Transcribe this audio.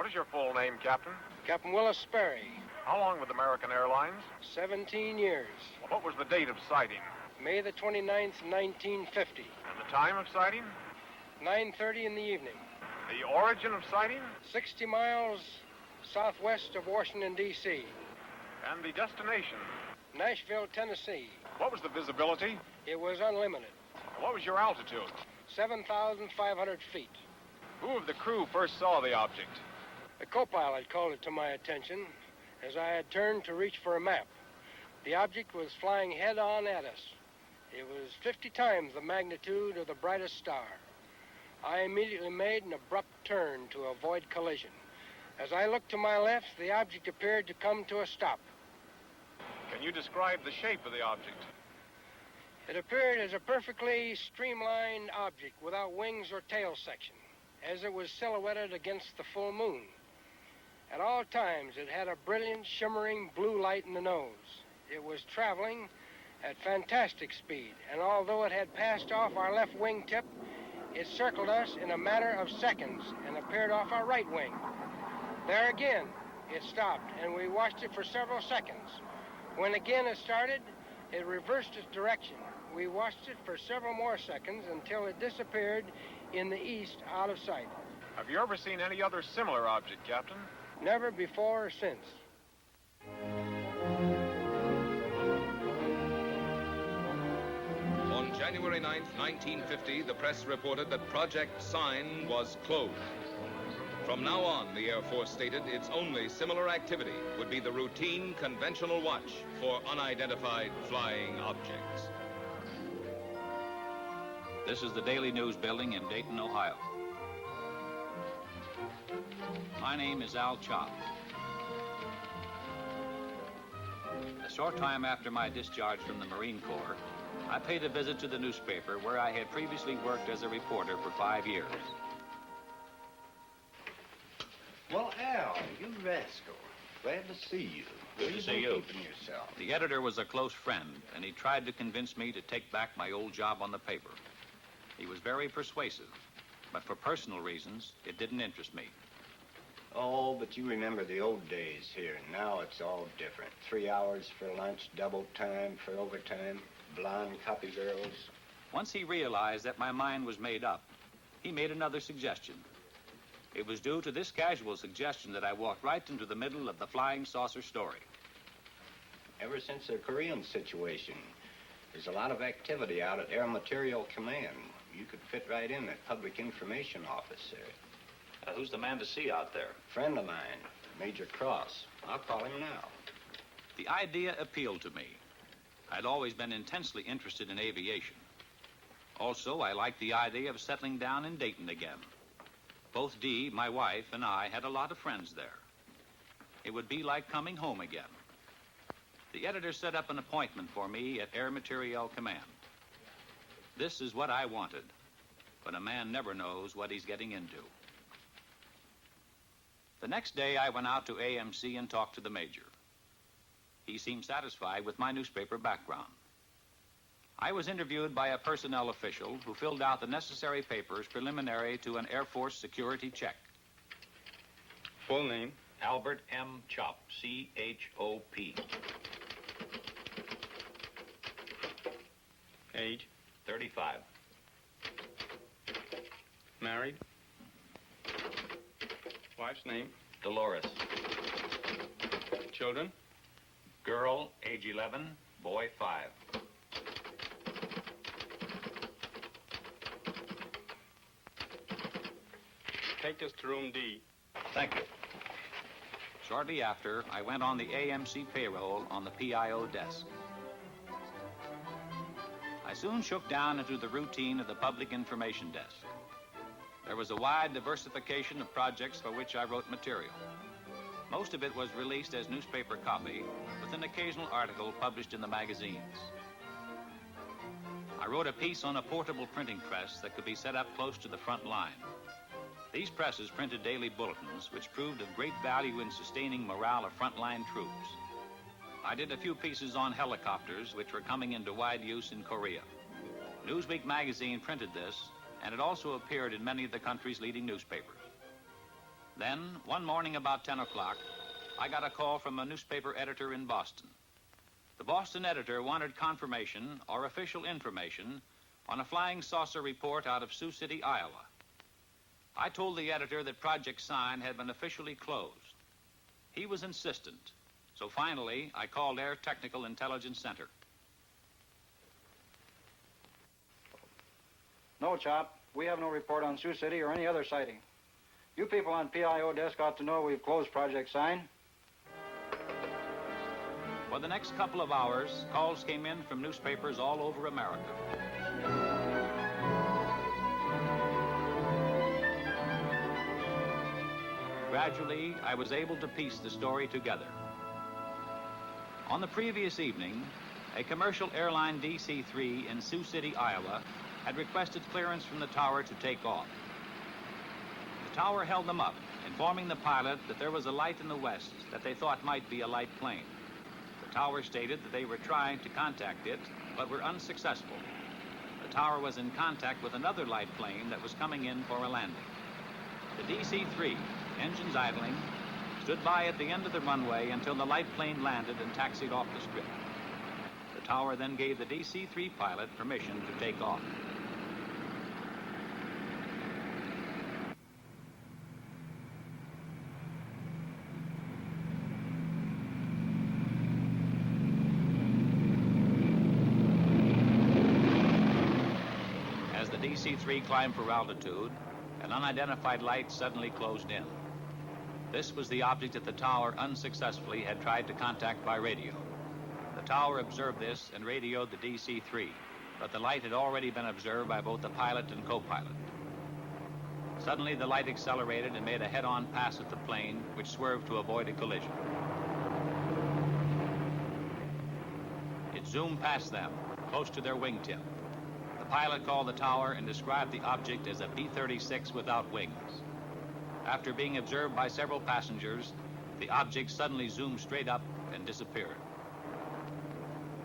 is your full name, Captain? Captain Willis Sperry. How long with American Airlines? 17 years. Well, what was the date of sighting? May the 29th, 1950. And the time of sighting? 9:30 in the evening. The origin of sighting? 60 miles southwest of Washington, D.C. And the destination? Nashville, Tennessee. What was the visibility? It was unlimited. And what was your altitude? 7,500 feet. Who of the crew first saw the object? The co-pilot called it to my attention as I had turned to reach for a map. The object was flying head-on at us. It was 50 times the magnitude of the brightest star. I immediately made an abrupt turn to avoid collision. As I looked to my left, the object appeared to come to a stop. Can you describe the shape of the object? It appeared as a perfectly streamlined object without wings or tail section, as it was silhouetted against the full moon. At all times, it had a brilliant, shimmering blue light in the nose. It was traveling at fantastic speed, and although it had passed off our left wingtip, it circled us in a matter of seconds and appeared off our right wing. There again, it stopped, and we watched it for several seconds. When again it started, it reversed its direction. We watched it for several more seconds until it disappeared in the east out of sight. Have you ever seen any other similar object, Captain? Never before or since. On January 9th, 1950, the press reported that Project Sign was closed. From now on, the Air Force stated its only similar activity would be the routine conventional watch for unidentified flying objects. This is the Daily News building in Dayton, Ohio. My name is Al Chop. A short time after my discharge from the Marine Corps, I paid a visit to the newspaper where I had previously worked as a reporter for 5 years. Well, Al, you rascal. Glad to see you. Good to see you. Keeping yourself. The editor was a close friend, and he tried to convince me to take back my old job on the paper. He was very persuasive, but for personal reasons, it didn't interest me. Oh, but you remember the old days here. Now it's all different. 3 hours for lunch, double time for overtime, blonde copy girls. Once he realized that my mind was made up, he made another suggestion. It was due to this casual suggestion that I walked right into the middle of the flying saucer story. Ever since the Korean situation, there's a lot of activity out at Air Material Command. You could fit right in that public information office there. Who's the man to see out there? Friend of mine, Major Cross. I'll call him now. The idea appealed to me. I'd always been intensely interested in aviation. Also, I liked the idea of settling down in Dayton again. Both Dee, my wife, and I had a lot of friends there. It would be like coming home again. The editor set up an appointment for me at Air Materiel Command. This is what I wanted, but a man never knows what he's getting into. The next day, I went out to AMC and talked to the major. He seemed satisfied with my newspaper background. I was interviewed by a personnel official who filled out the necessary papers preliminary to an Air Force security check. Full name? Albert M. Chop, C-H-O-P. Age? 35. Married? Wife's name? Dolores. Children? Girl, age 11, boy 5. Take us to room D. Thank you. Shortly after, I went on the AMC payroll on the PIO desk. I soon shook down into the routine of the public information desk. There was a wide diversification of projects for which I wrote material. Most of it was released as newspaper copy, with an occasional article published in the magazines. I wrote a piece on a portable printing press that could be set up close to the front line. These presses printed daily bulletins, which proved of great value in sustaining morale of frontline troops. I did a few pieces on helicopters, which were coming into wide use in Korea. Newsweek magazine printed this, and it also appeared in many of the country's leading newspapers. Then, one morning about 10 o'clock, I got a call from a newspaper editor in Boston. The Boston editor wanted confirmation or official information on a flying saucer report out of Sioux City, Iowa. I told the editor that Project Sign had been officially closed. He was insistent, so finally I called Air Technical Intelligence Center. No, Chop. We have no report on Sioux City or any other sighting. You people on PIO desk ought to know we've closed Project Sign. For the next couple of hours, calls came in from newspapers all over America. Gradually, I was able to piece the story together. On the previous evening, a commercial airline DC-3 in Sioux City, Iowa, had requested clearance from the tower to take off. The tower held them up, informing the pilot that there was a light in the west that they thought might be a light plane. The tower stated that they were trying to contact it, but were unsuccessful. The tower was in contact with another light plane that was coming in for a landing. The DC-3, engines idling, stood by at the end of the runway until the light plane landed and taxied off the strip. The tower then gave the DC-3 pilot permission to take off. As the DC-3 climbed for altitude, an unidentified light suddenly closed in. This was the object that the tower unsuccessfully had tried to contact by radio. The tower observed this and radioed the DC-3, but the light had already been observed by both the pilot and co-pilot. Suddenly, the light accelerated and made a head-on pass at the plane, which swerved to avoid a collision. It zoomed past them, close to their wingtip. The pilot called the tower and described the object as a B-36 without wings. After being observed by several passengers, the object suddenly zoomed straight up and disappeared.